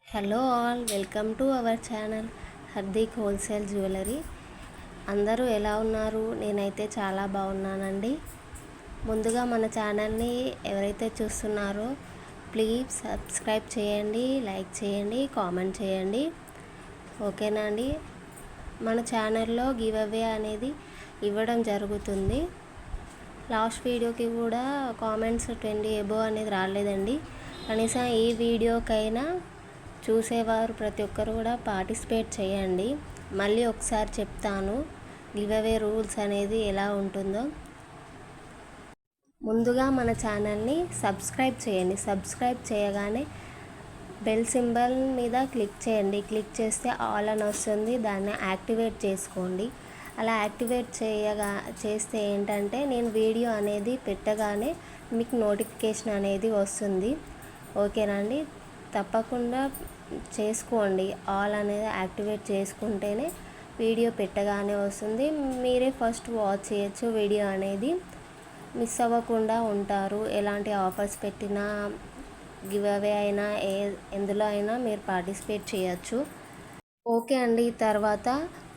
Hello all, welcome to our channel Hardik wholesale jewellery. అందరూ ఎలా ఉన్నారు? నేనైతే చాలా బాగున్నానండి. ముందుగా మన ఛానల్ని ఎవరైతే చూస్తున్నారో ప్లీజ్ సబ్స్క్రైబ్ చేయండి, లైక్ చేయండి, కామెంట్ చేయండి. ఓకేనా అండి? మన ఛానల్లో గివ్ అవే అనేది ఇవ్వడం జరుగుతుంది. లాస్ట్ వీడియోకి కూడా కామెంట్స్ 20 ఎబో అనేది రాలేదండి. కనీసం ఈ వీడియోకైనా చూసేవారు ప్రతి ఒక్కరు కూడా పార్టిసిపేట్ చేయండి. మళ్ళీ ఒకసారి చెప్తాను గివ్ అవే రూల్స్ అనేది ఎలా ఉంటుందో. ముందుగా మన ఛానల్ని సబ్స్క్రైబ్ చేయండి. సబ్స్క్రైబ్ చేయగానే బెల్ సింబల్ మీద క్లిక్ చేయండి. క్లిక్ చేస్తే ఆల్ అని వస్తుంది, దాన్ని యాక్టివేట్ చేసుకోండి. అలా యాక్టివేట్ చేస్తే ఏంటంటే నేను వీడియో అనేది పెట్టగానే మీకు నోటిఫికేషన్ అనేది వస్తుంది. ఓకేనా అండి? తప్పకుండా చేసుకోండి. ఆల్ అనేది యాక్టివేట్ చేసుకుంటేనే వీడియో పెట్టగానే వస్తుంది. మీరే ఫస్ట్ వాచ్ చేయొచ్చు. వీడియో అనేది మిస్ అవ్వకుండా ఉంటారు. ఎలాంటి ఆఫర్స్ పెట్టినా, గివ్ అవే అయినా, ఎందులో అయినా మీరు పార్టిసిపేట్ చేయొచ్చు. ఓకే అండి. తర్వాత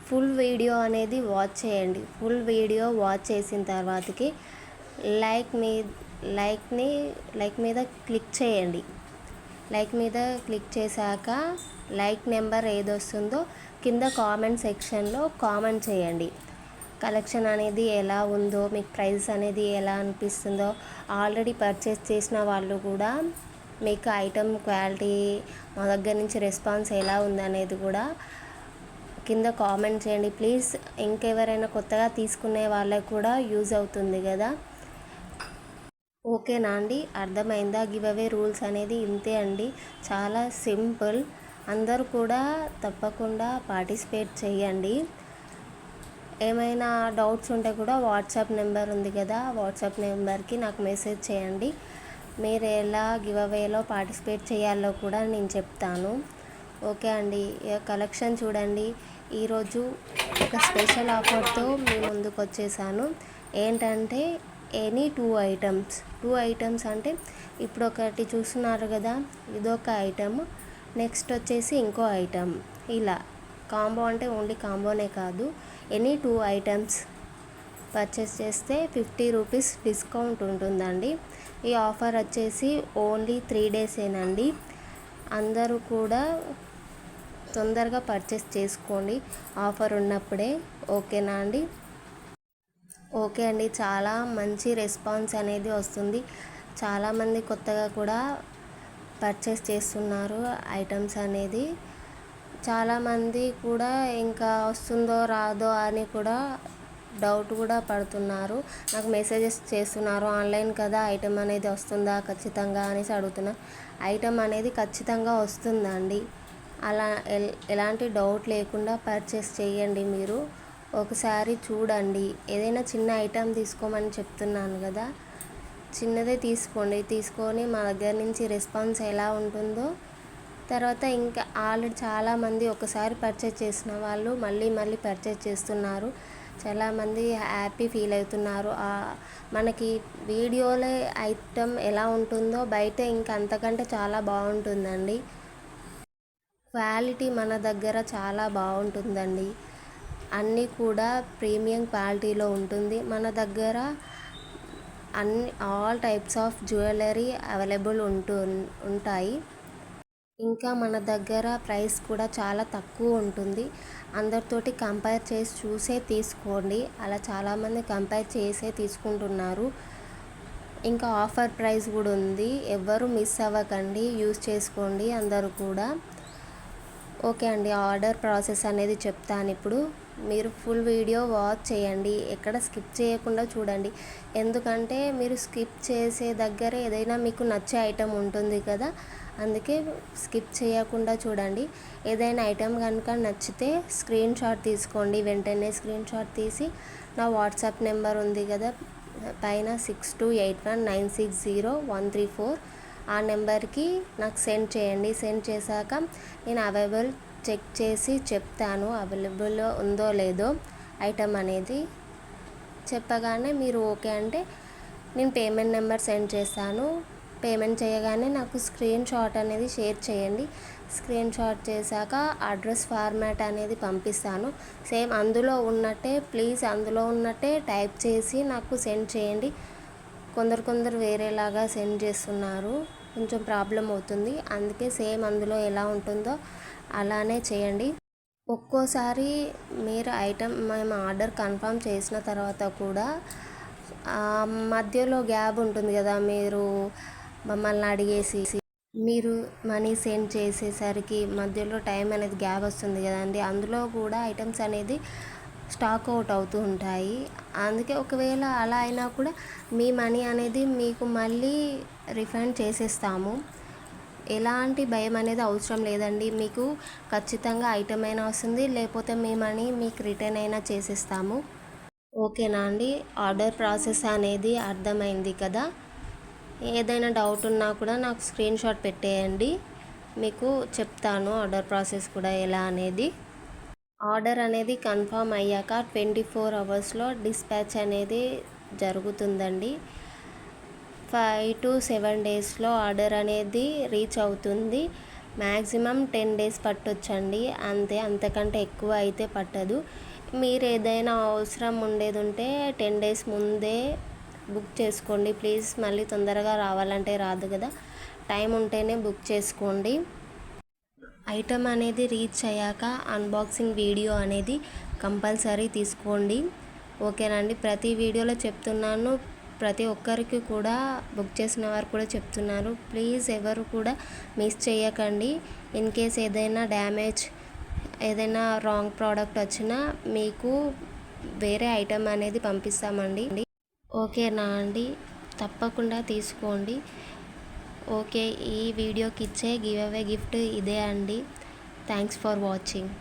ఫుల్ వీడియో అనేది వాచ్ చేయండి. ఫుల్ వీడియో వాచ్ చేసిన తర్వాతకి లైక్ మీద క్లిక్ చేయండి. లైక్ మీద క్లిక్ చేశాక లైక్ నెంబర్ ఏది వస్తుందో కింద కామెంట్ సెక్షన్లో కామెంట్ చేయండి. కలెక్షన్ అనేది ఎలా ఉందో, మీకు ప్రైస్ అనేది ఎలా అనిపిస్తుందో, ఆల్రెడీ పర్చేస్ చేసిన వాళ్ళు కూడా మీకు ఐటమ్ క్వాలిటీ, మా దగ్గర నుంచి రెస్పాన్స్ ఎలా ఉందనేది కూడా కింద కామెంట్ చేయండి ప్లీజ్. ఇంకెవరైనా కొత్తగా తీసుకునే వాళ్ళకు కూడా యూజ్ అవుతుంది కదా. ఓకేనా అండి? అర్థమైందా? గివ్ అవే రూల్స్ అనేది ఇంతే అండి, చాలా సింపుల్. అందరూ కూడా తప్పకుండా పార్టిసిపేట్ చేయండి. ఏమైనా డౌట్స్ ఉంటే కూడా వాట్సాప్ నెంబర్ ఉంది కదా, వాట్సాప్ నెంబర్కి నాకు మెసేజ్ చేయండి. మీరు ఎలా గివ్ అవేలో పార్టిసిపేట్ చేయాలో కూడా నేను చెప్తాను. ఓకే అండి. కలెక్షన్ చూడండి. ఈరోజు ఒక స్పెషల్ ఆఫర్తో మీ ముందుకు వచ్చేసాను. ఏంటంటే ఎనీ టూ ఐటమ్స్ అంటే ఇప్పుడు ఒకటి చూస్తున్నారు కదా, ఇదొక ఐటమ్, నెక్స్ట్ వచ్చేసి ఇంకో ఐటమ్. ఇలా కాంబో అంటే ఓన్లీ కాంబోనే కాదు, ఎనీ 2 ఐటమ్స్ పర్చేస్ చేస్తే 50 రూపీస్ డిస్కౌంట్ ఉంటుందండి. ఈ ఆఫర్ వచ్చేసి ఓన్లీ 3 డేసేనండి. అందరూ కూడా తొందరగా పర్చేస్ చేసుకోండి ఆఫర్ ఉన్నప్పుడే. ఓకేనా అండి? ఓకే అండి. చాలా మంచి రెస్పాన్స్ అనేది వస్తుంది. చాలామంది కొత్తగా కూడా పర్చేస్ చేస్తున్నారు ఐటమ్స్ అనేది. చాలామంది కూడా ఇంకా వస్తుందో రాదో అని కూడా డౌట్ కూడా పడుతున్నారు. నాకు మెసేజెస్ చేస్తున్నారు, ఆన్లైన్ కదా, ఐటమ్ అనేది వస్తుందా ఖచ్చితంగా అనేసి అడుగుతున్నారు. ఐటమ్ అనేది ఖచ్చితంగా వస్తుందండి. అలా ఎలాంటి డౌట్ లేకుండా పర్చేస్ చేయండి. మీరు ఒకసారి చూడండి. ఏదైనా చిన్న ఐటమ్ తీసుకోమని చెప్తున్నాను కదా, చిన్నదే తీసుకొని మా దగ్గర నుంచి రెస్పాన్స్ ఎలా ఉంటుందో, తర్వాత ఇంకా ఆల్రెడీ చాలామంది ఒకసారి పర్చేజ్ చేసిన వాళ్ళు మళ్ళీ పర్చేజ్ చేస్తున్నారు. చాలామంది హ్యాపీ ఫీల్ అవుతున్నారు. మనకి వీడియోలో ఐటమ్ ఎలా ఉంటుందో బయట ఇంకా అంతకంటే చాలా బాగుంటుందండి. క్వాలిటీ మన దగ్గర చాలా బాగుంటుందండి. అన్నీ కూడా ప్రీమియం క్వాలిటీలో ఉంటుంది. మన దగ్గర all types of jewellery available ఉంటాయి. ఇంకా మన దగ్గర ప్రైస్ కూడా చాలా తక్కువ ఉంటుంది. అందరితోటి కంపేర్ చేసి చూసే తీసుకోండి. అలా చాలామంది కంపేర్ చేసే తీసుకుంటున్నారు. ఇంకా ఆఫర్ ప్రైస్ కూడా ఉంది. ఎవ్వరూ మిస్ అవ్వకండి, యూజ్ చేసుకోండి అందరూ కూడా. ఓకే అండి. ఆర్డర్ ప్రాసెస్ అనేది చెప్తాను ఇప్పుడు. మీరు ఫుల్ వీడియో వాచ్ చేయండి, ఎక్కడ స్కిప్ చేయకుండా చూడండి. ఎందుకంటే మీరు స్కిప్ చేసే దగ్గర ఏదైనా మీకు నచ్చే ఐటెం ఉంటుంది కదా, అందుకే స్కిప్ చేయకుండా చూడండి. ఏదైనా ఐటెం కనుక నచ్చితే స్క్రీన్ షాట్ తీసుకోండి. వెంటనే స్క్రీన్ షాట్ తీసి నా వాట్సాప్ నెంబర్ ఉంది కదా పైన 6281960134, ఆ నెంబర్కి నాకు సెండ్ చేయండి. సెండ్ చేశాక నేను అవైలబుల్ చెక్ చేసి చెప్తాను, అవైలబుల్ ఉందో లేదో ఐటమ్ అనేది. చెప్పగానే మీరు ఓకే అంటే నేను పేమెంట్ నెంబర్ సెండ్ చేస్తాను. పేమెంట్ చేయగానే నాకు స్క్రీన్ షాట్ అనేది షేర్ చేయండి. స్క్రీన్ షాట్ చేశాక అడ్రస్ ఫార్మాట్ అనేది పంపిస్తాను. సేమ్ అందులో ఉన్నట్టే ప్లీజ్ అందులో ఉన్నట్టే టైప్ చేసి నాకు సెండ్ చేయండి. కొందరు వేరేలాగా సెండ్ చేస్తున్నారు, కొంచెం ప్రాబ్లం అవుతుంది. అందుకే సేమ్ అందులో ఎలా ఉంటుందో అలానే చేయండి. ఒక్కోసారి మీరు మేము ఆర్డర్ కన్ఫర్మ్ చేసిన తర్వాత కూడా మధ్యలో గ్యాప్ ఉంటుంది కదా, మీరు మమ్మల్ని అడిగేసి మీరు మనీ సెండ్ చేసేసరికి మధ్యలో టైం అనేది గ్యాప్ వస్తుంది కదండి, అందులో కూడా ఐటమ్స్ అనేది స్టాక్ అవుట్ అవుతూ ఉంటాయి. అందుకే ఒకవేళ అలా అయినా కూడా మీ మనీ అనేది మీకు మళ్ళీ రిఫండ్ చేసేస్తాము. ఎలాంటి భయం అనేది అవసరం లేదండి. మీకు ఖచ్చితంగా ఐటమ్ అయినా వస్తుంది, లేకపోతే మీ మనీ మీకు రిటర్న్ అయినా చేసేస్తాము. ఓకేనా అండి? ఆర్డర్ ప్రాసెస్ అనేది అర్థమైంది కదా. ఏదైనా డౌట్ ఉన్నా కూడా నాకు స్క్రీన్ షాట్ పెట్టేయండి, మీకు చెప్తాను ఆర్డర్ ప్రాసెస్ కూడా ఎలా అనేది. ఆర్డర్ అనేది కన్ఫర్మ్ అయ్యాక 24 అవర్స్లో డిస్పాచ్ అనేది జరుగుతుందండి. 5 to 7 డేస్లో ఆర్డర్ అనేది రీచ్ అవుతుంది. మ్యాక్సిమం 10 డేస్ పట్టొచ్చండి, అంతే, అంతకంటే ఎక్కువ అయితే పట్టదు. మీరు ఏదైనా అవసరం ఉండేది ఉంటే 10 డేస్ ముందే బుక్ చేసుకోండి ప్లీజ్. మళ్ళీ తొందరగా రావాలంటే రాదు కదా, టైం ఉంటేనే బుక్ చేసుకోండి. ఐటమ్ అనేది రీచ్ అయ్యాక అన్బాక్సింగ్ వీడియో అనేది కంపల్సరీ తీసుకోండి. ఓకేనండి? ప్రతి వీడియోలో చెప్తున్నాను, ప్రతి ఒక్కరికి కూడా, బుక్ చేసిన వారు కూడా చెప్తున్నారు. ప్లీజ్ ఎవరు కూడా మిస్ చేయకండి. ఇన్ కేస్ ఏదైనా డ్యామేజ్, ఏదైనా రాంగ్ ప్రోడక్ట్ వచ్చినా మీకు వేరే ఐటమ్ అనేది పంపిస్తామండి. ఓకేనా అండి? తప్పకుండా తీసుకోండి. ఓకే, ఈ వీడియోకి ఇచ్చే గివ్ అవే గిఫ్ట్ ఇదే అండి. Thanks for watching.